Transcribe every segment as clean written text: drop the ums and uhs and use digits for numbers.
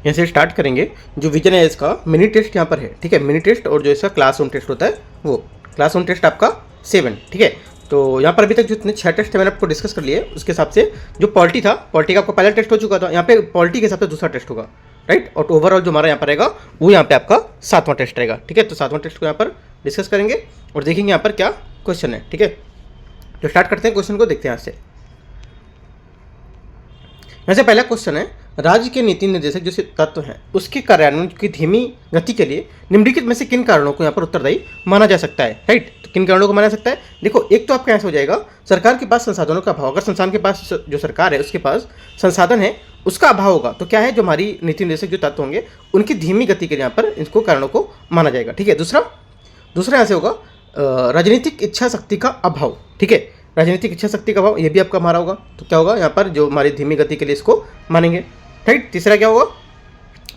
यहाँ से स्टार्ट करेंगे। जो विजन है इसका मिनी टेस्ट यहाँ पर है, ठीक है, मिनी टेस्ट, और जो इसका क्लास 1 टेस्ट होता है वो क्लास 1 टेस्ट आपका 7, ठीक है। तो यहाँ पर अभी तक जो इतने 6 टेस्ट है मैंने आपको डिस्कस कर लिए, उसके हिसाब से जो पॉलिटी था, पॉलिटी का आपका पहला टेस्ट हो चुका था, यहाँ पे पॉलिटी के हिसाब से दूसरा टेस्ट होगा, राइट। और ओवरऑल जो हमारा यहाँ पर रहेगा वो यहाँ पे आपका 7वां टेस्ट रहेगा, ठीक है। तो 7वां टेस्ट को यहाँ पर डिस्कस करेंगे और देखेंगे यहाँ पर क्या क्वेश्चन है, ठीक है। तो स्टार्ट करते हैं, क्वेश्चन को देखते हैं। यहाँ से पहला क्वेश्चन है, राज्य के नीति निर्देशक जो तत्व हैं उसके कार्यान्वयन की धीमी गति के लिए निम्नलिखित में से किन कारणों को यहाँ पर उत्तरदायी माना जा सकता है, राइट। तो किन कारणों को माना जा सकता है, देखो एक तो आपका ऐसा हो जाएगा सरकार के पास संसाधनों का अभाव। अगर संस्थान के पास जो सरकार है उसके पास संसाधन है उसका अभाव होगा तो क्या है, जो हमारी नीति निर्देशक जो तत्व होंगे उनकी धीमी गति के लिए यहाँ पर इसको कारणों को माना जाएगा, ठीक है। दूसरा यहाँ से होगा राजनीतिक इच्छा शक्ति का अभाव, ठीक है। राजनीतिक इच्छा शक्ति का अभाव ये भी आपका हमारा होगा, तो क्या होगा यहाँ पर जो हमारी धीमी गति के लिए इसको मानेंगे, राइट। तीसरा क्या होगा,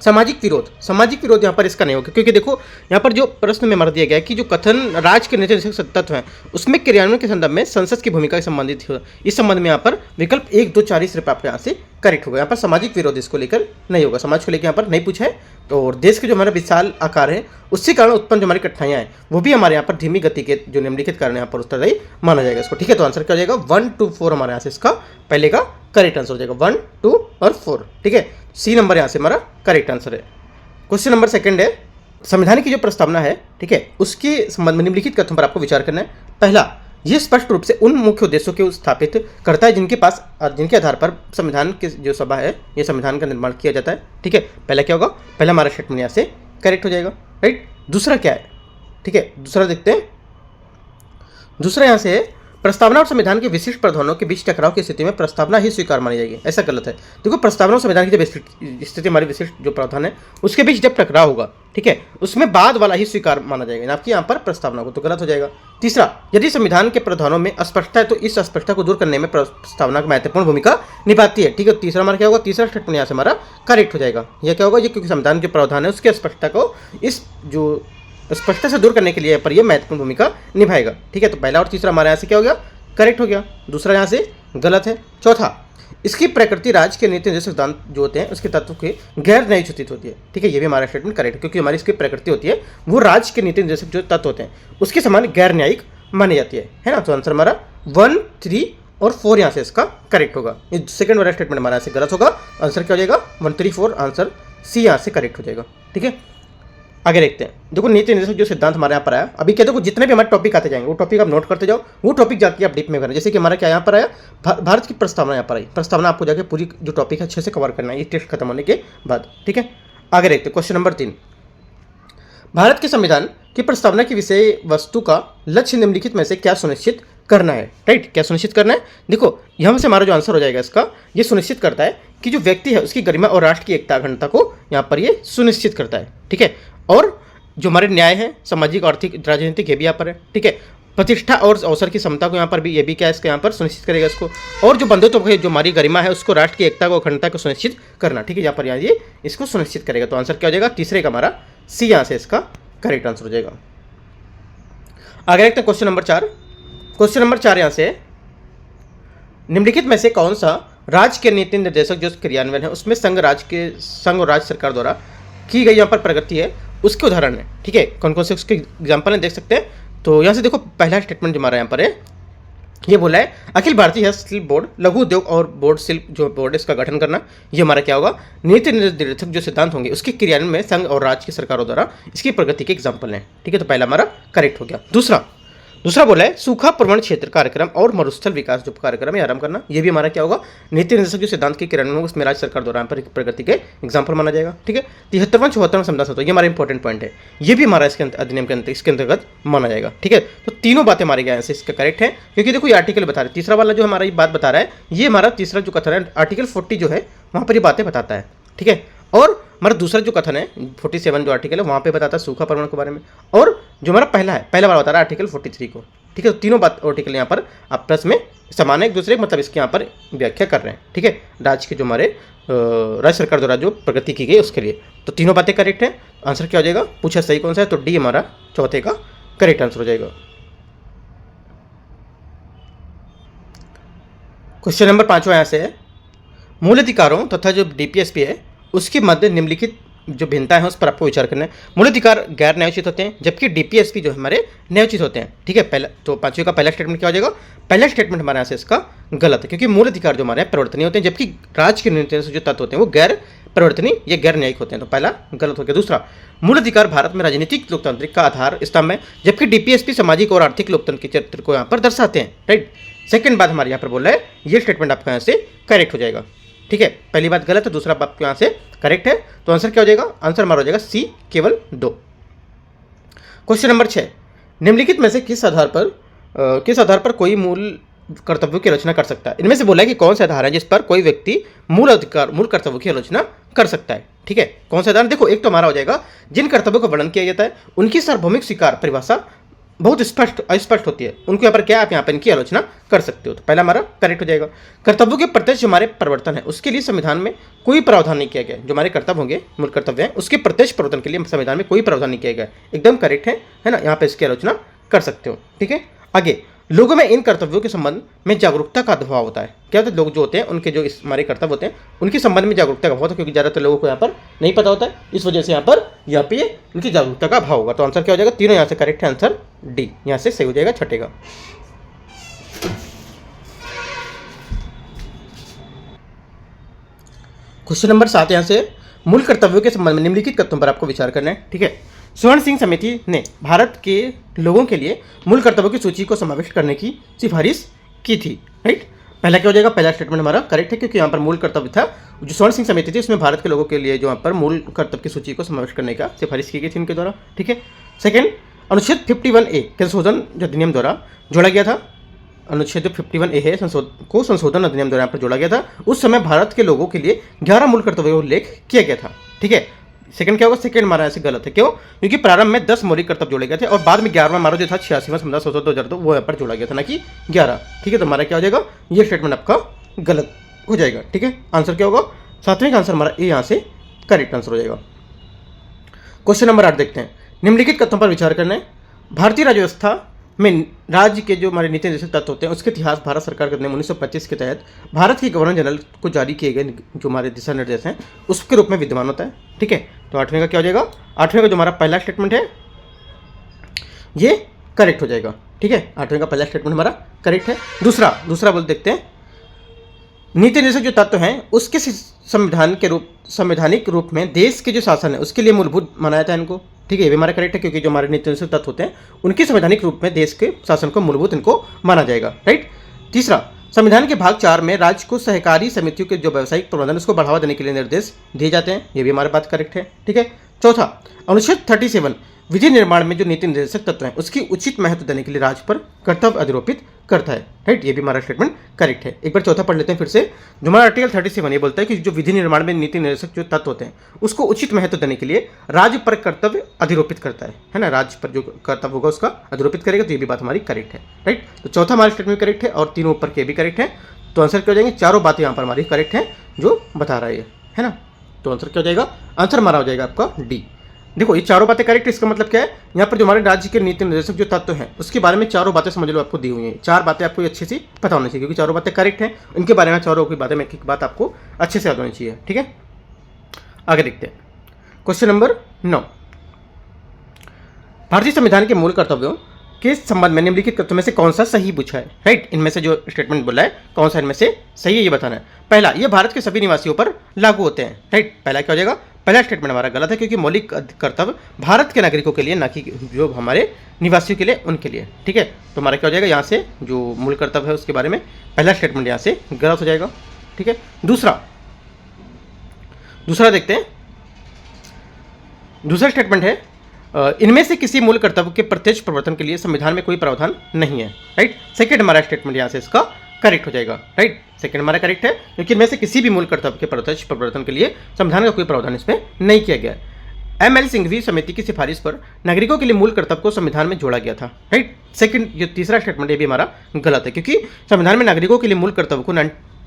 सामाजिक विरोध। सामाजिक विरोध यहाँ पर इसका नहीं होगा, क्योंकि देखो यहाँ पर जो प्रश्न में मर दिया गया है कि जो कथन राज्य के नीति निर्देशक तत्व हैं उसमें क्रियान्वयन के संदर्भ में संसद की भूमिका से संबंधित है। इस संबंध में यहाँ पर विकल्प 1, 2, 4 सिर्फ आपको यहाँ से करेक्ट होगा। यहाँ पर सामाजिक विरोध इसको लेकर नहीं होगा, समाज को लेकर यहाँ पर नहीं पूछा है। तो और देश के जो हमारा विशाल आकार है उसके कारण उत्पन्न जो हमारी कठिनाइयाँ हैं वो भी हमारे यहाँ पर धीमी गति के जो निम्नलिखित कारण यहाँ पर उत्तरदायी माना जाएगा इसको, ठीक है। तो आंसर क्या हो जाएगा, 1, 2, 4 हमारे यहाँ से इसका पहले का करेक्ट आंसर हो जाएगा, 1, 2 और 4, ठीक है। सी नंबर यहाँ से हमारा करेक्ट आंसर है। क्वेश्चन नंबर 2 है, संविधान की जो प्रस्तावना है, ठीक है, उसके संबंध में निम्नलिखित कथनों पर आपको विचार करना है। पहला, ये स्पष्ट रूप से उन मुख्य उद्देश्यों को स्थापित करता है जिनके आधार पर संविधान की जो सभा है ये संविधान का निर्माण किया जाता है, ठीक है। पहला क्या होगा, पहला हमारा स्टेटमेंट यहाँ से करेक्ट हो जाएगा, राइट। दूसरा क्या है, ठीक है, दूसरा देखते हैं। दूसरा यहाँ से है, प्रस्तावना और संविधान के विशिष्ट प्रावधानों के बीच टकराव की स्थिति में प्रस्तावना ही स्वीकार मानी जाएगी, ऐसा गलत है। देखो प्रस्तावना और संविधान की जब स्थिति हमारी विशिष्ट जो प्रावधान है उसके बीच जब टकराव होगा, ठीक है, उसमें बाद वाला ही स्वीकार माना जाएगा, आपकी यहाँ पर प्रस्तावना को, तो गलत हो जाएगा। तीसरा, यदि संविधान के प्रावधानों में अस्पष्टता है तो इस अस्पष्टता को दूर करने में प्रस्तावना की महत्वपूर्ण भूमिका निभाती है, ठीक है। तीसरा हमारा क्या होगा, तीसरा स्टेटमेंट यहाँ से हमारा करेक्ट हो जाएगा। यह क्या होगा, ये क्योंकि संविधान के प्रावधान है उसकी अस्पष्टता को इस जो स्पष्टता से दूर करने के लिए पर यह महत्वपूर्ण भूमिका निभाएगा, ठीक है। तो पहला और तीसरा हमारे यहाँ से क्या हो गया, करेक्ट हो गया। दूसरा यहाँ से गलत है। चौथा, इसकी प्रकृति राज्य के नीति निर्देशक सिद्धांत जो होते हैं उसके तत्व के गैर न्यायिक सूचित होती है, ठीक है। ये भी हमारा स्टेटमेंट करेक्ट है, क्योंकि हमारी इसकी प्रकृति होती है वो राज्य के नीति निर्देशक जो तत्व होते हैं उसके समान गैर न्यायिक मानी जाती है ना। तो आंसर हमारा 1, 3 और 4 यहाँ से इसका करेक्ट होगा। ये सेकंड वाला स्टेटमेंट हमारा यहाँ से गलत होगा। आंसर क्या हो जाएगा, 1, 3, 4, आंसर सी यहाँ से करेक्ट हो जाएगा, ठीक है। आगे देखते हैं। देखो नीति निर्देशक जो सिद्धांत हमारे यहाँ पर आया, अभी क्या देखो जितने भी हमारे टॉपिक आते जाएंगे वो टॉपिक आप नोट करते जाओ, वो टॉपिक जाके आप डीप में करें। जैसे कि हमारा क्या यहाँ पर आया, भारत की प्रस्तावना यहाँ पर आई। प्रस्तावना आपको जाके पूरी जो टॉपिक है अच्छे से कवर करना है ये टेस्ट खत्म होने के बाद, ठीक है। आगे देखते हैं क्वेश्चन नंबर 3, भारत के संविधान की प्रस्तावना की विषय वस्तु का लक्ष्य निम्नलिखित में से क्या सुनिश्चित करना है, राइट। क्या सुनिश्चित करना है, देखो यहाँ से हमारा जो आंसर हो जाएगा इसका, ये सुनिश्चित करता है कि जो व्यक्ति है उसकी गरिमा और राष्ट्र की एकता अखंडता को यहाँ पर ये सुनिश्चित करता है, ठीक है। और जो हमारे न्याय है, सामाजिक, आर्थिक, राजनीतिक, ये भी यहाँ पर है, ठीक है। प्रतिष्ठा और अवसर की समता को यहाँ पर भी ये भी क्या है इसका यहाँ पर सुनिश्चित करेगा इसको। और जो बंधुत्व है, जो हमारी गरिमा है उसको, राष्ट्र की एकता को, अखंडता को सुनिश्चित करना, ठीक है। यहाँ पर ये इसको सुनिश्चित करेगा। तो आंसर क्या हो जाएगा, तीसरे का हमारा सी यहाँ से इसका करेक्ट आंसर हो जाएगा। आगे देखते हैं क्वेश्चन नंबर 4। क्वेश्चन नंबर 4 यहाँ से, निम्नलिखित में से कौन सा राज्य के नीति निर्देशक जो क्रियान्वयन है उसमें संघ और राज्य सरकार द्वारा की गई यहाँ पर प्रगति है उसके उदाहरण है, ठीक है। कौन कौन से उसके एग्जाम्पल है देख सकते हैं। तो यहाँ से देखो पहला स्टेटमेंट जो हमारा यहाँ पर है ये बोला है, अखिल भारतीय हस्तशिल्प बोर्ड, लघु उद्योग और बोर्ड शिल्प जो बोर्ड इसका गठन करना, ये हमारा क्या होगा, नीति निर्देशक जो सिद्धांत होंगे उसके क्रियान्वयन में संघ और राज्य की सरकारों द्वारा इसकी प्रगति के एग्जाम्पल हैं, ठीक है। तो पहला हमारा करेक्ट हो गया। दूसरा बोला है, सूखा प्रवण क्षेत्र कार्यक्रम और मरुस्थल विकास जो कार्यक्रम है आरंभ करना, ये भी हमारा क्या होगा, नीति निर्देशक जो सिद्धांत के क्रियान्वयन उसमें राज्य सरकार द्वारा पर प्रगति के एग्जाम्पल माना जाएगा, ठीक है। 73वां 74वां संविधान संशोधन, ये हमारा इंपॉर्टेंट पॉइंट है, ये भी हमारा इसके अधिनियम के इसके अंतर्गत माना जाएगा, ठीक है। तो तीनों बातें हमारे यहाँ से इसका करेक्ट है, क्योंकि देखो ये आर्टिकल बता रहे हैं, तीसरा वाला जो हमारा ये बात बता रहा है ये हमारा तीसरा जो कथन है आर्टिकल 40 जो है वहाँ पर ये बातें बताता है, ठीक है। और हमारा दूसरा जो कथन है 47 जो आर्टिकल है वहाँ पे बताता है सूखा प्रवण के बारे में, और जो हमारा पहला वाला बता रहा है आर्टिकल 43 को, ठीक है। तो तीनों बात आर्टिकल यहाँ पर आपस में समान है एक दूसरे, मतलब इसके यहाँ पर व्याख्या कर रहे हैं, ठीक है, राज्य के जो हमारे राज्य सरकार द्वारा जो प्रगति की गई उसके लिए। तो तीनों बातें करेक्ट हैं। आंसर क्या हो जाएगा, पूछा सही कौन सा है, तो डी हमारा चौथे का करेक्ट आंसर हो जाएगा। क्वेश्चन नंबर 5 यहाँ से है, मूल अधिकारों तथा जो डीपीएसपी है उसके मध्य निम्नलिखित जो भिन्नता है उस पर आपको विचार करना है। मूल अधिकार गैर न्यायोचित होते हैं, जबकि डीपीएसपी जो हमारे न्यायोचित होते हैं। ठीक है, पहला तो पांचवें का पहला स्टेटमेंट क्या हो जाएगा? पहला स्टेटमेंट हमारे यहाँ से इसका गलत है, क्योंकि मूल अधिकार जो हमारे यहाँ परिवर्तनीय होते हैं, जबकि राज्य के नीति से जो तत्व होते हैं वो गैर परिवर्तनीय या गैर न्यायिक होते हैं। तो पहला गलत हो गया। दूसरा, मूल अधिकार भारत में राजनीतिक लोकतांत्रिक का आधार स्तंभ है, जबकि डीपीएसपी सामाजिक और आर्थिक लोकतंत्र के चरित्र को यहाँ पर दर्शाते हैं। राइट, सेकंड बात हमारे यहाँ पर बोल रहा है, ये स्टेटमेंट आपका यहाँ से करेक्ट हो जाएगा। ठीक है, पहली बात गलत है, दूसरा बात यहाँ से करेक्ट है। तो आंसर क्या हो जाएगा? आंसर हमारा हो जाएगा सी, केवल 2। क्वेश्चन नंबर 6, निम्नलिखित में से किस आधार पर कोई मूल कर्तव्यों की आलोचना कर सकता है? इनमें से बोला है कि कौन सा आधार है जिस पर कोई व्यक्ति मूल कर्तव्यों की आलोचना कर सकता है। ठीक है, कौन सा आधार? देखो, एक तो हमारा हो जाएगा जिन कर्तव्यों का वर्णन किया जाता है उनकी सार्वभौमिक स्वीकार परिभाषा बहुत अस्पष्ट होती है, उनको यहाँ पर क्या आप यहाँ पर इनकी आलोचना कर सकते हो। तो पहला हमारा करेक्ट हो जाएगा। कर्तव्यों के प्रत्यक्ष हमारे परिवर्तन है उसके लिए संविधान में कोई प्रावधान नहीं किया गया। जो हमारे कर्तव्य होंगे, मूल कर्तव्य हैं, उसके प्रत्यक्ष परिवर्तन के लिए संविधान में कोई प्रावधान नहीं किया गया। एकदम करेक्ट है ना, यहाँ पे इसकी आलोचना कर सकते हो। ठीक है, आगे, लोगों में इन कर्तव्यों के संबंध में जागरूकता का अभाव होता है। क्या होता है? लोग जो होते हैं उनके जो इस हमारे कर्तव्य होते हैं उनके संबंध में जागरूकता का अभाव होता है, क्योंकि ज़्यादातर लोगों को यहाँ पर नहीं पता होता है, इस वजह से यहाँ पे इनकी जागरूकता का अभाव होगा। तो आंसर क्या हो जाएगा? तीनों यहाँ से करेक्ट है, आंसर डी यहाँ से सही हो जाएगा, छठे का। क्वेश्चन नंबर 7 यहाँ से, मूल कर्तव्यों के संबंध में निम्नलिखित तथ्यों पर आपको विचार करना है। ठीक है, स्वर्ण सिंह समिति ने भारत के लोगों के लिए मूल कर्तव्यों की सूची को समाविष्ट करने की सिफारिश की थी। राइट, पहला क्या हो जाएगा? पहला स्टेटमेंट हमारा करेक्ट है, क्योंकि यहाँ पर मूल कर्तव्य था, जो स्वर्ण सिंह समिति थी उसमें भारत के लोगों के लिए जो यहाँ पर मूल कर्तव्य की सूची को समाविष्ट करने का सिफारिश की गई थी उनके द्वारा। ठीक है, सेकंड, अनुच्छेद 51A के संशोधन अधिनियम द्वारा जोड़ा गया था। अनुच्छेद 51A है संशोधन अधिनियम द्वारा यहाँ पर जोड़ा गया था। उस समय भारत के लोगों के लिए 11 मूल कर्तव्यों का उल्लेख किया गया था। ठीक है, सेकंड क्या होगा? सेकंड हमारा ऐसे गलत है। क्यों? क्योंकि प्रारंभ में 10 मौलिक कर्तव्य जोड़े गए थे और बाद में 11वां हमारा जो था 86वां संविधान संशोधन 2002 वो यहाँ पर जोड़ा गया था, ना कि 11। ठीक है, तो हमारा क्या हो जाएगा? ये स्टेटमेंट आपका गलत हो जाएगा। ठीक है, आंसर क्या होगा? 7वें का आंसर हमारा ए यहाँ से करेक्ट आंसर हो जाएगा। क्वेश्चन नंबर 8 देखते हैं, निम्नलिखित तथ्यों पर विचार करना है। भारतीय राज्य व्यवस्था में राज्य के जो हमारे नीति निर्देशक तत्व होते हैं उसके इतिहास भारत सरकार के अधिनियम 1925 के तहत भारत के गवर्नर जनरल को जारी किए गए जो हमारे दिशा निर्देश हैं उसके रूप में विद्यमान होता है। ठीक है, तो 8वें का क्या हो जाएगा? 8वें का जो हमारा पहला स्टेटमेंट है ये करेक्ट हो जाएगा। ठीक है, 8वें का पहला स्टेटमेंट हमारा करेक्ट है। दूसरा बोल देखते हैं, नीति निर्देशक जो तत्व हैं उसके संवैधानिक रूप में देश के जो शासन है उसके लिए मूलभूत माना जाता है इनको। ठीक है, ये भी हमारा करेक्ट है, क्योंकि जो हमारे नीति निर्देशक तत्व होते हैं उनके संवैधानिक रूप में देश के शासन को मूलभूत इनको माना जाएगा। राइट, तीसरा, संविधान के भाग 4 में राज्य को सहकारी समितियों के जो व्यावसायिक प्रबंधन उसको बढ़ावा देने के लिए निर्देश दिए जाते हैं, ये भी हमारे बात करेक्ट है। ठीक है, चौथा, अनुच्छेद 37 विधि निर्माण में जो नीति निर्देशक तत्व हैं उसकी उचित महत्व देने के लिए राज्य पर कर्तव्य अधिरोपित करता है। राइट, ये भी हमारा स्टेटमेंट करेक्ट है। एक बार चौथा पढ़ लेते हैं फिर से। जो हमारा आर्टिकल 37 ये बोलता है कि जो विधि निर्माण में नीति निर्देशक जो तत्व होते हैं उसको उचित महत्व देने के लिए राज्य पर कर्तव्य अधिरोपित करता है ना, राज्य पर जो कर्तव्य होगा उसका अधिरोपित करेगा। तो ये भी बात हमारी करेक्ट है। राइट, तो चौथा हमारा स्टेटमेंट करेक्ट है और तीनों ऊपर के भी करेक्ट है। तो आंसर क्या हो जाएंगे? चारों बातें यहाँ पर हमारी करेक्ट है जो बता रहा है ना। तो आंसर क्या हो जाएगा? आंसर हमारा हो जाएगा आपका डी। देखो, ये चारों बातें करेक्ट, इसका मतलब क्या है? यहाँ पर जो हमारे राज्य के नीति निर्देशक जो तत्व हैं उसके बारे में चारों बातें समझ लो आपको दी हुई हैं। 4 बातें आपको अच्छे से पता होनी चाहिए, क्योंकि चारों बातें करेक्ट हैं, इनके बारे में चारों की बातें में एक बात आपको अच्छे से याद होनी चाहिए। ठीक है, आगे देखते हैं। क्वेश्चन नंबर 9, भारतीय संविधान के मूल कर्तव्यों के संबंध में निम्नलिखित तत्वों में से कौन सा सही पूछा है? राइट, इनमें से जो स्टेटमेंट बोला है कौन सा इनमें से सही है ये बताना है। पहला, ये भारत के सभी निवासियों पर लागू होते हैं। राइट, पहला क्या हो जाएगा? पहला स्टेटमेंट हमारा गलत है, क्योंकि मौलिक कर्तव्य भारत के नागरिकों के लिए, ना कि जो हमारे निवासियों के लिए उनके लिए। ठीक है, तो हमारा क्या हो जाएगा? यहाँ से जो मूल कर्तव्य है उसके बारे में पहला स्टेटमेंट यहाँ से गलत हो जाएगा। ठीक है, दूसरा देखते हैं। दूसरा स्टेटमेंट है, इनमें से किसी मूल कर्तव्य के प्रत्यक्ष प्रवर्तन के लिए संविधान में कोई प्रावधान नहीं है। राइट, सेकंड हमारा स्टेटमेंट यहाँ से इसका करेक्ट हो जाएगा। राइट, सेकंड हमारा करेक्ट है, क्योंकि इनमें से किसी भी मूल कर्तव्य के प्रत्यक्ष प्रवर्तन के लिए संविधान का कोई प्रावधान इसमें नहीं किया गया। ML सिंघवी समिति की सिफारिश पर नागरिकों के लिए मूल कर्तव्य को संविधान में जोड़ा गया था। राइट, सेकंड जो तीसरा स्टेटमेंट ये भी हमारा गलत है, क्योंकि संविधान में नागरिकों के लिए मूल कर्तव्य को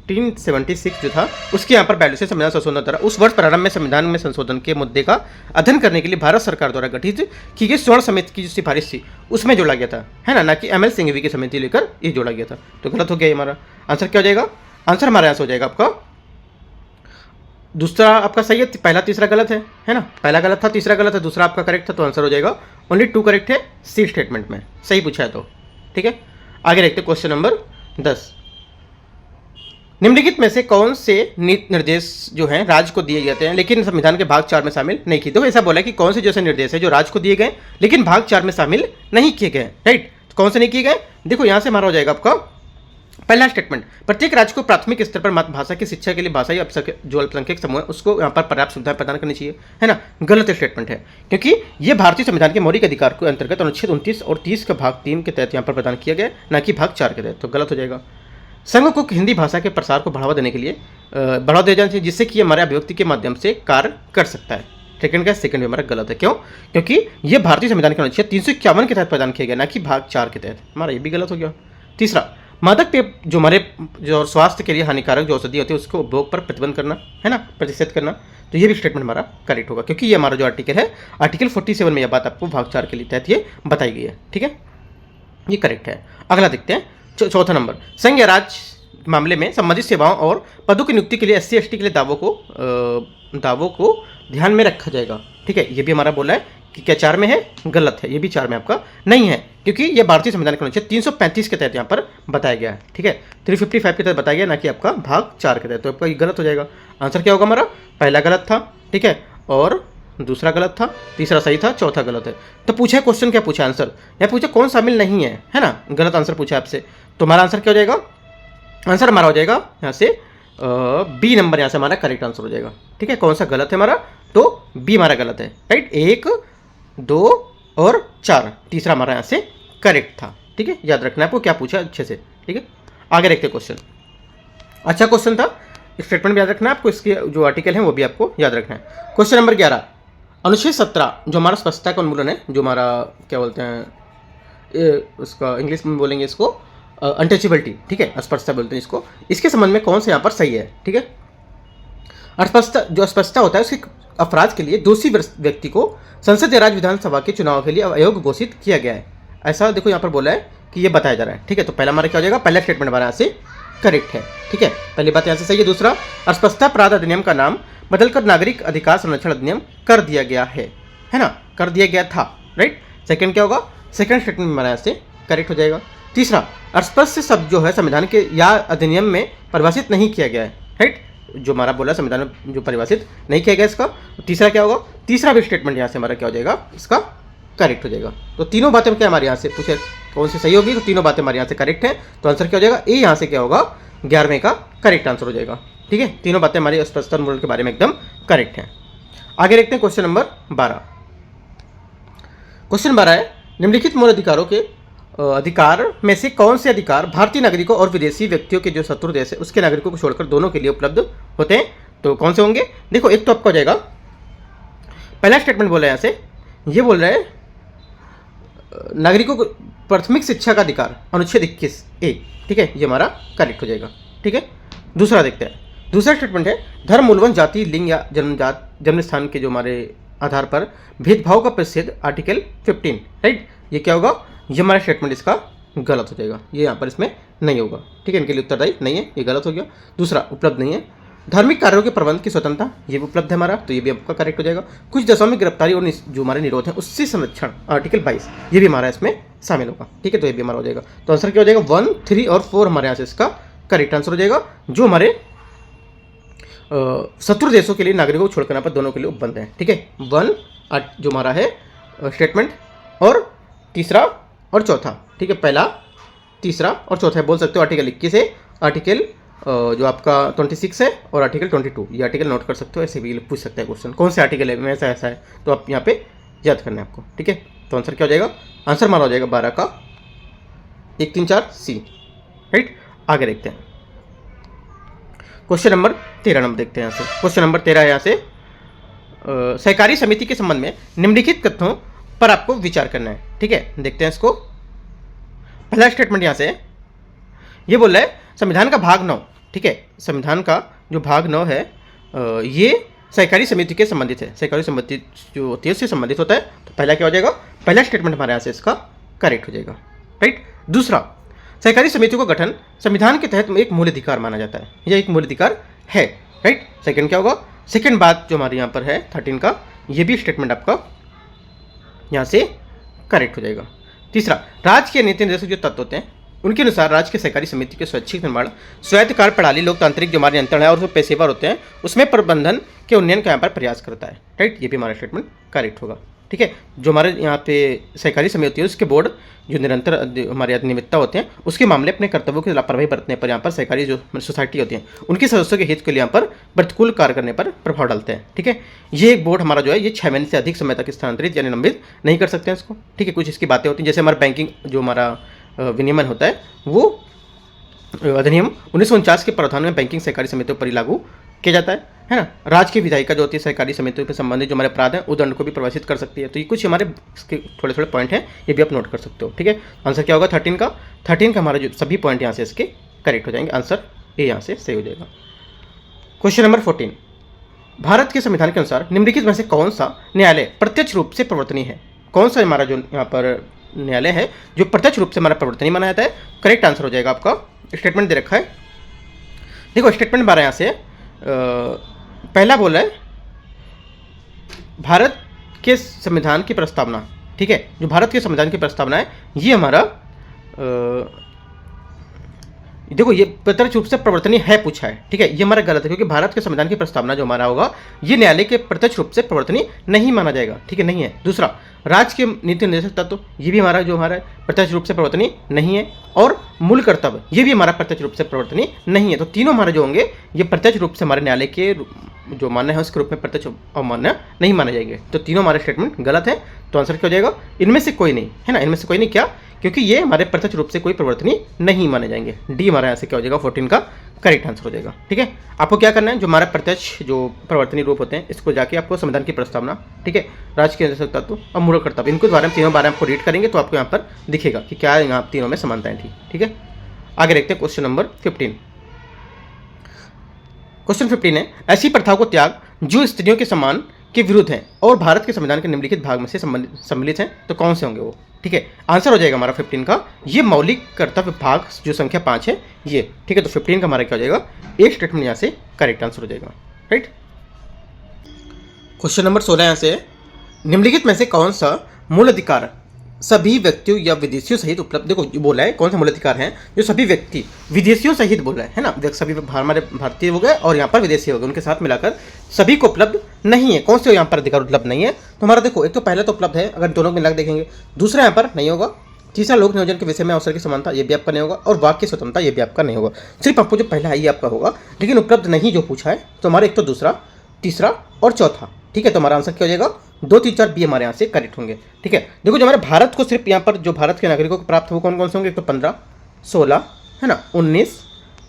1976 जो था उसके यहाँ पर वैल्यू से संविधान संशोधन द्वारा उस वर्ष प्रारंभ में संविधान में संशोधन के मुद्दे का अध्ययन करने के लिए भारत सरकार द्वारा गठित की गई स्वर्ण समिति की जो सिफारिश थी उसमें जोड़ा गया था, है ना कि ML सिंघवी की समिति लेकर ये जोड़ा गया था। तो गलत हो गया हमारा आंसर क्या हो जाएगा? आंसर हमारा यहाँ से हो जाएगा आपका दूसरा आपका सही है, पहला तीसरा गलत है ना, पहला गलत था, तीसरा गलत है, दूसरा आपका करेक्ट था, तो आंसर हो जाएगा ओनली 2 करेक्ट है सी स्टेटमेंट में, सही पूछा है तो। ठीक है, आगे देखते हैं क्वेश्चन नंबर 10। निम्नलिखित में से कौन से नीति निर्देश जो हैं राज्य को दिए जाते हैं लेकिन संविधान के भाग 4 में शामिल नहीं किए। तो ऐसा बोला है कि कौन से जैसे निर्देश है जो राज्य को दिए गए लेकिन भाग 4 में शामिल नहीं किए गए, राइट। तो कौन से नहीं किए गए, देखो यहां से हमारा हो जाएगा आपका पहला स्टेटमेंट, प्रत्येक राज्य को प्राथमिक स्तर पर मातृभाषा की शिक्षा के लिए भाषाई जो अल्पसंख्यक समूह है उसको यहाँ पर पर्याप्त सुविधाएं प्रदान करनी चाहिए, है ना। गलत स्टेटमेंट है, क्योंकि ये भारतीय संविधान के मौलिक अधिकार के अंतर्गत अनुच्छेद 29 और 30 का भाग 3 के तहत यहाँ पर प्रदान किया गया, ना कि भाग 4 के तहत, तो गलत हो जाएगा। संघ को हिंदी भाषा के प्रसार को बढ़ावा देने के लिए बढ़ावा दिया जाना चाहिए, जिससे कि हमारे अभिव्यक्ति के माध्यम से कार्य कर सकता है। सेकंड भी हमारा गलत है, क्यों, क्योंकि ये भारतीय संविधान के अनुच्छेद 351 के तहत प्रदान किया गया, ना कि भाग 4 के तहत, हमारा ये भी गलत हो गया। तीसरा, मादक पेय जो हमारे जो स्वास्थ्य के लिए हानिकारक जो औषधि होती है उसको उपभोग पर प्रतिबंध करना, है ना, प्रतिषेध करना, तो ये भी स्टेटमेंट हमारा करेक्ट होगा, क्योंकि ये हमारा जो आर्टिकल है आर्टिकल 47 में यह बात आपको भाग 4 के लिए तहत ये बताई गई है। ठीक है, ये करेक्ट है। अगला देखते हैं चौथा नंबर, संघ या राज्य मामले में संबंधित सेवाओं और पदों की नियुक्ति के लिए SC ST के लिए दावों को ध्यान में रखा जाएगा। ठीक है, ये भी हमारा बोला है कि क्या 4 में है, गलत है, ये भी 4 में आपका नहीं है, क्योंकि ये भारतीय संविधान के अनुच्छेद 335 के तहत यहाँ पर बताया गया है। ठीक है, 355 के तहत बताया गया, ना कि आपका भाग 4 के तहत, तो आपका ये गलत हो जाएगा। आंसर क्या होगा हमारा, पहला गलत था, ठीक है, और दूसरा गलत था, तीसरा सही था, चौथा गलत है। तो पूछा क्वेश्चन, क्या पूछा आंसर, या पूछा कौन शामिल नहीं है ना, गलत आंसर पूछा आपसे, तो हमारा आंसर क्या हो जाएगा, आंसर हमारा हो जाएगा यहाँ से बी नंबर, यहाँ से हमारा करेक्ट आंसर हो जाएगा। ठीक है, कौन सा गलत है हमारा, तो बी हमारा गलत है, राइट। 1, 2 और 4, तीसरा हमारा यहाँ से करेक्ट था। ठीक है, याद रखना है आपको क्या पूछा अच्छे से। ठीक है, आगे देखते क्वेश्चन, अच्छा क्वेश्चन था, स्टेटमेंट भी याद रखना है आपको, इसके जो आर्टिकल है वो भी आपको याद रखना है। क्वेश्चन नंबर 11, अनुच्छेद 17 जो हमारा स्पष्टता का उन्मूलन है, जो हमारा क्या बोलते हैं उसका इंग्लिश में बोलेंगे इसको अनटचेबिलिटी, ठीक है, अस्पष्टता बोलते हैं इसको, इसके संबंध में कौन सा यहाँ पर सही है। ठीक है, अस्पष्टता जो अस्पष्टता होता है उसके अपराध के लिए दोषी व्यक्ति को संसद या राज्य विधानसभा के चुनाव के लिए अयोग्य घोषित किया गया है, ऐसा देखो यहाँ पर बोला है कि ये बताया जा रहा है। ठीक है, तो पहला हमारा क्या हो जाएगा, पहला स्टेटमेंट हमारा यहाँ से करेक्ट है। ठीक है, पहली बात यहाँ से सही है। दूसरा, अस्पष्टता अपराध अधिनियम का नाम बदलकर नागरिक अधिकार संरक्षण अधिनियम कर दिया गया है ना, कर दिया गया था, राइट। सेकंड क्या होगा, सेकंड स्टेटमेंट हमारा यहाँ से करेक्ट हो जाएगा। तीसरा, अस्पष्ट शब्द जो है संविधान के या अधिनियम में परिभाषित नहीं किया गया है, राइट, जो हमारा बोला संविधान में जो परिभाषित नहीं किया गया इसका। तीसरा क्या होगा, तीसरा भी स्टेटमेंट यहाँ से हमारा क्या हो जाएगा, इसका करेक्ट हो जाएगा। तो तीनों बातें क्या हमारे यहाँ से पूछे कौन सी सही होगी, तो तीनों बातें हमारे यहाँ से करेक्ट है, तो आंसर क्या हो जाएगा, ए यहाँ से क्या होगा, 11वें का करेक्ट आंसर हो जाएगा। ठीक है, तीनों बातें हमारी अस्पष्टता उन्मूलन के बारे में एकदम करेक्ट है। आगे देखते हैं क्वेश्चन नंबर 12। क्वेश्चन 12 है, निम्नलिखित मूल अधिकारों के अधिकार में से कौन से अधिकार भारतीय नागरिकों और विदेशी व्यक्तियों के जो शत्रु देश है उसके नागरिकों को छोड़कर दोनों के लिए उपलब्ध होते हैं, तो कौन से होंगे। देखो, एक तो आपका हो जाएगा, पहला स्टेटमेंट बोला है यहाँ से, ये बोल रहा है नागरिकों को प्राथमिक शिक्षा का अधिकार अनुच्छेद 21A, ठीक है, ये हमारा करेक्ट हो जाएगा। ठीक है, दूसरा देखते हैं, दूसरा स्टेटमेंट है धर्म, मूलवन, जाति, लिंग या जन्म स्थान के जो हमारे आधार पर भेदभाव का प्रतिषेध आर्टिकल 15, राइट, ये क्या होगा, ये हमारा स्टेटमेंट इसका गलत हो जाएगा, ये यहाँ पर इसमें नहीं होगा। ठीक है, इनके लिए उत्तरदायी नहीं है, ये गलत हो गया। दूसरा, उपलब्ध नहीं है। धार्मिक कार्यों के प्रबंध की स्वतंत्रता, ये भी उपलब्ध है हमारा, तो ये भी आपका करेक्ट हो जाएगा। कुछ देशों में गिरफ्तारी और जो हमारे निरोध है उससे संरक्षण आर्टिकल 22, ये भी हमारा इसमें शामिल होगा। ठीक है, तो ये भी हमारा हो जाएगा। तो आंसर क्या हो जाएगा, 1, 3 और 4 हमारे यहाँ से इसका करेक्ट आंसर हो जाएगा, जो हमारे शत्रु देशों के लिए नागरिकों को छोड़कर यहाँ पर दोनों के लिए उपबंध है। ठीक है, 1 जो हमारा है स्टेटमेंट, और तीसरा और चौथा, ठीक है, पहला, तीसरा और चौथा बोल सकते हो। आर्टिकल 21 है, आर्टिकल जो आपका 26 है, और आर्टिकल 22, ये आर्टिकल नोट कर सकते हो, ऐसे भी पूछ सकते हैं क्वेश्चन, कौन से आर्टिकल है में ऐसा ऐसा है, तो आप यहाँ पे याद करना है आपको। ठीक है, तो आंसर क्या हो जाएगा, आंसर हमारा हो जाएगा 12 का 1, 3, 4 सी, राइट। आगे देखते हैं क्वेश्चन नंबर 13 नंबर देखते हैं यहाँ से। क्वेश्चन नंबर 13 है यहाँ से, सहकारी समिति के संबंध में निम्नलिखित कथनों पर आपको विचार करना है। ठीक है, देखते हैं इसको। पहला स्टेटमेंट यहाँ से ये बोल रहा है संविधान का भाग 9, ठीक है, संविधान का जो भाग 9 है ये सहकारी समिति के संबंधित है, सहकारी समिति जो होती है उससे संबंधित होता है। तो पहला क्या हो जाएगा, पहला स्टेटमेंट हमारे यहाँ से इसका करेक्ट हो जाएगा, राइट। दूसरा, सहकारी समिति का गठन संविधान के तहत एक मूल अधिकार माना जाता है, यह एक मूल अधिकार है, राइट। सेकंड क्या होगा, सेकेंड बात जो हमारे यहाँ पर है 13 का, ये भी स्टेटमेंट आपका यहाँ से करेक्ट हो जाएगा। तीसरा, राज्य के नीति निर्देशक जो तत्व होते हैं उनके अनुसार राज्य के सहकारी समिति के स्वैच्छिक निर्माण, स्वायत्तकार प्रणाली, लोकतांत्रिक जो हमारे नियंत्रण है और जो पेशेवर होते हैं उसमें प्रबंधन के उन्नयन का यहाँ पर प्रयास करता है। राइट, ये भी हमारा स्टेटमेंट करेक्ट होगा। ठीक है, जो हमारे यहाँ पे सहकारी समिति होती है उसके बोर्ड जो निरंतर हमारे अधिनियमितता होते हैं उसके मामले अपने कर्तव्यों की लापरवाही बरतने पर यहाँ पर सहकारी जो सोसाइटी होती है उनके सदस्यों के हित के लिए यहाँ पर प्रतिकूल कार्य करने पर प्रभाव डालते हैं। ठीक है, ये एक बोर्ड हमारा जो है ये 6 महीने से अधिक समय तक स्थानांतरित यानी निलंबित नहीं कर सकते हैं इसको। ठीक है, कुछ इसकी बातें होती हैं, जैसे हमारा बैंकिंग जो हमारा विनियमन होता है वो अधिनियम 1949 के प्रावधान में बैंकिंग सहकारी समितियों पर ही लागू किया जाता है ना। राज्य की विधायिका जो होती है सहकारी समितियों से संबंधित जो हमारे अपराध हैं उस दंड को भी प्रभावित कर सकती है। तो ये कुछ हमारे इसके थोड़े थोड़े पॉइंट हैं, ये भी आप नोट कर सकते हो। ठीक है, आंसर क्या होगा 13 का? 13 का हमारे जो सभी पॉइंट यहाँ से इसके करेक्ट हो जाएंगे, आंसर ए यहाँ से सही हो जाएगा। क्वेश्चन नंबर 14, भारत के संविधान के अनुसार निम्नलिखित में से कौन सा न्यायालय प्रत्यक्ष रूप से प्रवर्तनीय है? कौन सा हमारा जो यहाँ पर न्यायालय है जो प्रत्यक्ष रूप से हमारा प्रवर्तनीय माना जाता है? करेक्ट आंसर हो जाएगा आपका, स्टेटमेंट दे रखा है। देखो स्टेटमेंट हमारा यहाँ से पहला बोला है भारत के संविधान की प्रस्तावना। ठीक है, जो भारत के संविधान की प्रस्तावना है ये हमारा देखो ये प्रत्यक्ष रूप से प्रवर्तनीय है पूछा है। ठीक है, ये हमारा गलत है क्योंकि भारत के संविधान की प्रस्तावना जो हमारा होगा ये न्यायालय के प्रत्यक्ष रूप से प्रवर्तनीय नहीं माना जाएगा। ठीक है, नहीं है। दूसरा, राज्य के नीति निर्देशक तत्व ये भी हमारा जो हमारा प्रत्यक्ष रूप से प्रवर्तनीय नहीं है, और मूल कर्तव्य ये भी हमारा प्रत्यक्ष रूप से प्रवर्तनीय नहीं है। तो तीनों हमारे जो होंगे ये प्रत्यक्ष रूप से हमारे न्यायालय के जो मान्य है उसके रूप में प्रत्यक्ष अमान्य नहीं माने जाएंगे। तो तीनों हमारे स्टेटमेंट गलत है। तो आंसर क्या हो जाएगा? इनमें से कोई नहीं, है ना, इनमें से कोई नहीं। क्या? क्योंकि ये हमारे प्रत्यक्ष रूप से कोई प्रवर्तनीय नहीं माने जाएंगे। डी हमारा यहाँ से क्या हो जाएगा? 14 का करेक्ट आंसर हो जाएगा। ठीक है, आपको क्या करना है, जो हमारा प्रत्यक्ष जो प्रवर्तनीय रूप होते हैं इसको जाके आपको संविधान की प्रस्तावना, ठीक है, राज्य के निर्देशक तत्व और मूल कर्तव्य, इनको बारे में तीनों बारे में आपको रीड करेंगे तो आपको यहाँ पर दिखेगा कि क्या यहाँ तीनों में समानताएं थी। ठीक है, आगे देखते हैं क्वेश्चन नंबर 15। क्वेश्चन 15 है, ऐसी प्रथाओं को त्याग जो स्त्रियों के सम्मान के विरुद्ध हैं और भारत के संविधान के निम्नलिखित भाग में से सम्मिलित हैं, तो कौन से होंगे वो? ठीक है, आंसर हो जाएगा हमारा 15 का ये मौलिक कर्तव्य भाग जो संख्या 5 है ये। ठीक है, तो 15 का हमारा क्या हो जाएगा? एक स्टेटमेंट यहाँ से करेक्ट आंसर हो जाएगा। राइट, क्वेश्चन नंबर 16 यहाँ से, निम्नलिखित में से कौन सा मूल अधिकार सभी व्यक्तियों या विदेशियों सहित उपलब्ध, देखो बोला है कौन सा मूल अधिकार है जो सभी व्यक्ति विदेशियों सहित बोला है ना, सभी हमारे भारतीय हो गए और यहाँ पर विदेशी हो गए, उनके साथ मिलाकर सभी को उपलब्ध नहीं है। कौन से यहाँ पर अधिकार उपलब्ध नहीं है? तो हमारा देखो एक तो पहला तो उपलब्ध है, अगर दोनों मिलाकर देखेंगे। दूसरा यहाँ पर नहीं होगा। तीसरा, लोक नियोजन के विषय में अवसर की समानता, ये भी आपका नहीं होगा। और वाक की स्वतंत्रता, ये भी आपका नहीं होगा। सिर्फ आपको जो पहला है ये आपका होगा, लेकिन उपलब्ध नहीं जो पूछा है तो हमारा एक तो दूसरा, तीसरा और चौथा। ठीक है, तो हमारा आंसर क्या हो जाएगा? 2, 3, 4 बी हमारे यहाँ से करेक्ट होंगे। ठीक है, देखो जो हमारे भारत को सिर्फ यहाँ पर जो भारत के नागरिकों को प्राप्त हो कौन कौन से होंगे? एक तो 15, 16 है ना, 19,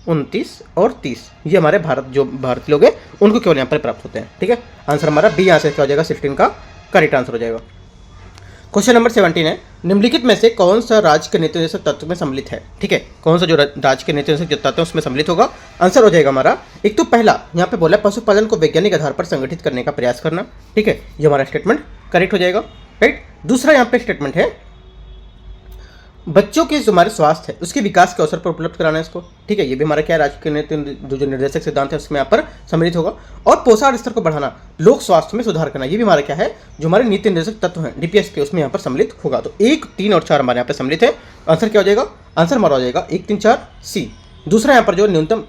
29 और 30, ये हमारे भारत जो भारतीय लोग हैं उनको केवल यहाँ पर प्राप्त होते हैं। ठीक है, आंसर हमारा बी यहाँ से क्या हो जाएगा? 16 का करेक्ट आंसर हो जाएगा। क्वेश्चन नंबर 17 है, निम्नलिखित में से कौन सा राज्य के नीति निर्देशक तत्व में सम्मिलित है? ठीक है, कौन सा जो राज्य के नीति निर्देशक तत्व है उसमें सम्मिलित होगा? आंसर हो जाएगा हमारा एक तो पहला यहाँ पे बोला पशुपालन को वैज्ञानिक आधार पर संगठित करने का प्रयास करना। ठीक है, ये हमारा स्टेटमेंट करेक्ट हो जाएगा। राइट, दूसरा यहाँ पे स्टेटमेंट है बच्चों के जो हमारे स्वास्थ्य है उसके विकास के अवसर पर उपलब्ध कराना है इसको। ठीक है, ये भी हमारा क्या राज्य के नीति जो निर्देशक सिद्धांत है उसमें यहाँ पर सम्मिलित होगा। और पोषण स्तर को बढ़ाना, लोक स्वास्थ्य में सुधार करना, ये भी हमारा क्या है जो हमारे नीति निर्देशक तत्व हैं डीपीएस के उसमें यहाँ पर सम्मिलित होगा। तो 1, 3 और 4 हमारे यहाँ पर सम्मिलित है। आंसर क्या हो जाएगा? आंसर हमारा हो जाएगा 1, 3, 4 सी। दूसरा यहाँ पर जो न्यूनतम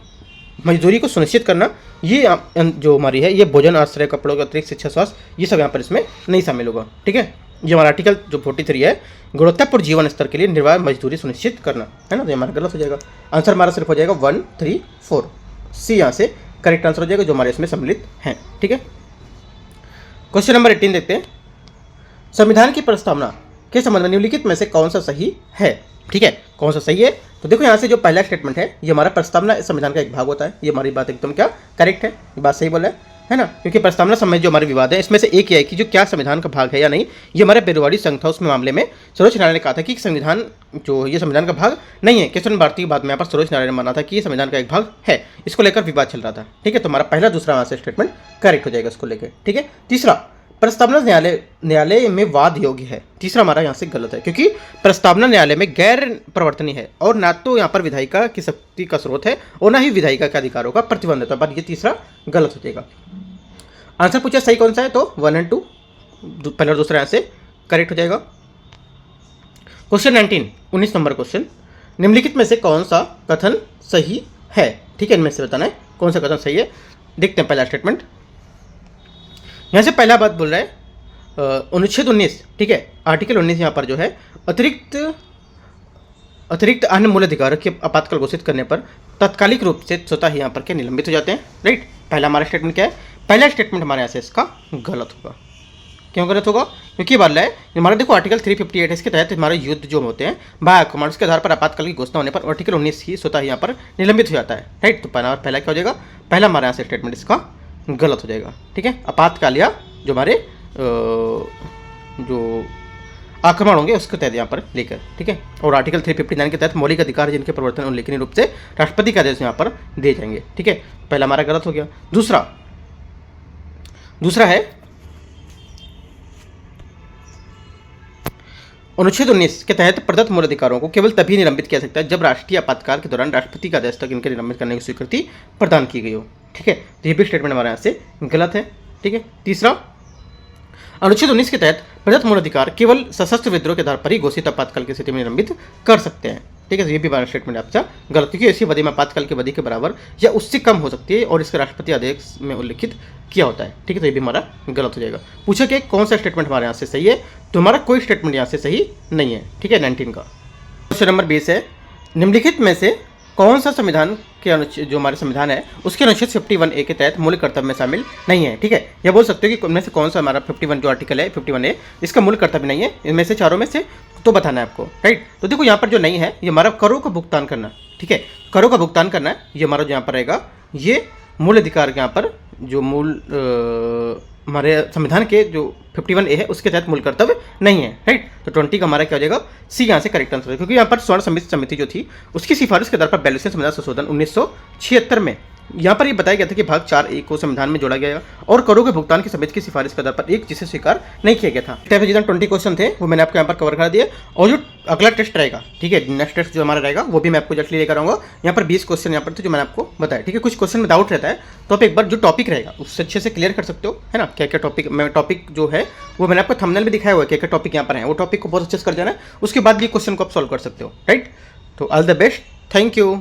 मजदूरी को सुनिश्चित करना, ये जो हमारी है ये भोजन, आश्रय, कपड़ों के अतिरिक्त शिक्षा, स्वास्थ्य, ये सब यहाँ पर इसमें नहीं शामिल होगा। ठीक है, ये हमारा आर्टिकल जो 43 है गुणवत्तापूर्ण जीवन स्तर के लिए निर्वाह मजदूरी सुनिश्चित करना, है ना, तो हमारा गलत हो जाएगा। आंसर हमारा सिर्फ हो जाएगा 1, 3, 4 सी यहाँ से करेक्ट आंसर हो जाएगा जो हमारे इसमें सम्मिलित हैं। ठीक है, क्वेश्चन नंबर 18 देखते हैं, संविधान की प्रस्तावना के संबंध में निम्नलिखित में से कौन सा सही है? ठीक है, कौन सा सही है? तो देखो यहाँ से जो पहला स्टेटमेंट है ये हमारा प्रस्तावना संविधान का एक भाग होता है, ये हमारी बात एकदम क्या करेक्ट है, ये बात सही बोला है ना, क्योंकि प्रस्तावना संबंधी जो हमारे विवाद है इसमें से एक ये है कि जो क्या संविधान का भाग है या नहीं, ये हमारे बेरोवाड़ी संघ था उसमें मामले में सर्वोच्च न्यायालय ने कहा था कि संविधान जो ये संविधान का भाग नहीं है। केशव भारती की बात में यहाँ पर सर्वोच्च न्यायालय ने माना था कि ये संविधान का एक भाग है, इसको लेकर विवाद चल रहा था। ठीक है, तो हमारा पहला दूसरा यहाँ से स्टेटमेंट करेक्ट हो जाएगा इसको लेकर। ठीक है, तीसरा, प्रस्तावना न्यायालय में वाद योग्य है, तीसरा हमारा यहाँ से गलत है क्योंकि प्रस्तावना न्यायालय में गैर प्रवर्तनीय है और ना तो यहाँ पर विधायिका की शक्ति का स्रोत है और ना ही विधायिका के अधिकारों का प्रतिबंध है, तो ये तीसरा गलत हो जाएगा। आंसर पूछा सही कौन सा है, तो 1 और 2, पहला और दूसरा यहाँ से करेक्ट हो जाएगा। क्वेश्चन 19 नंबर क्वेश्चन, निम्नलिखित में से कौन सा कथन सही है, ठीक है, इनमें से बताना है कौन सा कथन सही है। देखते हैं पहला स्टेटमेंट, यहाँ से पहला बात बोल रहा है अनुच्छेद 19, ठीक है, आर्टिकल 19 यहाँ पर जो है अतिरिक्त अन्य मूल अधिकार के आपातकाल घोषित करने पर तात्कालिक रूप से स्वतः ही यहाँ पर क्या निलंबित हो जाते हैं, राइट। पहला हमारा स्टेटमेंट क्या है, पहला स्टेटमेंट हमारे यहाँ से इसका गलत होगा। क्यों गलत होगा, क्योंकि ये बात है हमारा देखो आर्टिकल 358 इसके तहत हमारे युद्ध जो होते हैं बाह्य आक्रमण, उसके आधार पर आपातकाल की घोषणा होने पर आर्टिकल 19 ही स्वतः यहाँ पर निलंबित हो जाता है, राइट। तो पहला क्या हो जाएगा, पहला हमारे यहाँ से स्टेटमेंट इसका गलत हो जाएगा, ठीक है। आपातकाल या जो हमारे जो आक्रमण होंगे उसके तहत यहाँ पर लेकर, ठीक है। और आर्टिकल 359 के तहत मौलिक अधिकार जिनके प्रवर्तन उल्लेखनीय रूप से राष्ट्रपति के आदेश यहाँ पर दिए जाएंगे, ठीक है। पहला हमारा गलत हो गया। दूसरा है अनुच्छेद 19 के तहत प्रदत्त मूल अधिकारों को केवल तभी निलंबित किया सकता है जब राष्ट्रीय आपातकाल के दौरान राष्ट्रपति के आदेश तक इनके निलंबित करने की स्वीकृति प्रदान की गई हो, ठीक है। तो ये भी स्टेटमेंट हमारे यहाँ से गलत है, ठीक है। तीसरा, अनुच्छेद 19 के तहत प्रदत्त मूल अधिकार केवल सशस्त्र विद्रोह के आधार पर ही घोषित आपातकाल की स्थिति में निलंबित कर सकते हैं, ठीक है। तो ये भी हमारा स्टेटमेंट आपका गलत, क्योंकि ऐसी अवधि में आपातकाल की अवधि के बराबर या उससे कम हो सकती है और इसके राष्ट्रपति आदेश में उल्लिखित किया होता है, ठीक है। तो ये भी हमारा गलत हो जाएगा। पूछा कि कौन सा स्टेटमेंट हमारे यहाँ से सही है, तो हमारा कोई स्टेटमेंट यहाँ से सही नहीं है, ठीक है। 19 का क्वेश्चन नंबर 20 है, निम्नलिखित में से कौन सा संविधान के अनुच्छेद जो हमारे संविधान है उसके अनुच्छेद 51A के तहत मूल कर्तव्य में शामिल नहीं है, ठीक है। यह बोल सकते हो कि इनमें से कौन सा हमारा 51 जो आर्टिकल है 51A इसका मूल कर्तव्य नहीं है, इनमें से चारों में से तो बताना है आपको, राइट। तो देखो यहाँ पर जो नहीं है ये हमारा करों का भुगतान करना, ठीक है, करों का भुगतान करना है, ये हमारा जो यहाँ पर रहेगा ये मूल अधिकार के यहाँ पर जो मूल हमारे संविधान के जो 51A है उसके तहत मूल कर्तव्य नहीं है, राइट। तो 20 का हमारा क्या हो जाएगा, सी यहाँ से करेक्ट आंसर है, क्योंकि यहाँ पर स्वर्ण समिति जो थी उसकी सिफारिश के आधार पर 42वें संविधान संशोधन 1976 में यहाँ पर ये बताया गया था कि भाग 4A को संविधान में जोड़ा गया और करों के भुगतान की समिति की सिफारिश के आधार पर एक जिसे स्वीकार नहीं किया गया था। टाइप जितना 20 क्वेश्चन थे वो मैंने आपको यहाँ पर कवर करा दिया, और जो अगला टेस्ट रहेगा, ठीक है, नेक्स्ट टेस्ट जो हमारा रहेगा वो भी मैं आपको जल्दी लेकर आऊँगा। यहाँ पर 20 क्वेश्चन यहाँ पर थे जो मैंने आपको बताया, ठीक है। कुछ क्वेश्चन में डाउट रहता है तो आप एक बार जो टॉपिक रहेगा उससे अच्छे से क्लियर कर सकते हो, है ना। क्या क्या टॉपिक जो है वो मैंने आपको थंबनेल में दिखाया हुआ है, क्या क्या टॉपिक यहाँ पर है, वो टॉपिक को बहुत अच्छे से कर जाना है, उसके बाद भी क्वेश्चन को आप सॉल्व कर सकते हो, राइट। तो all the best, thank you.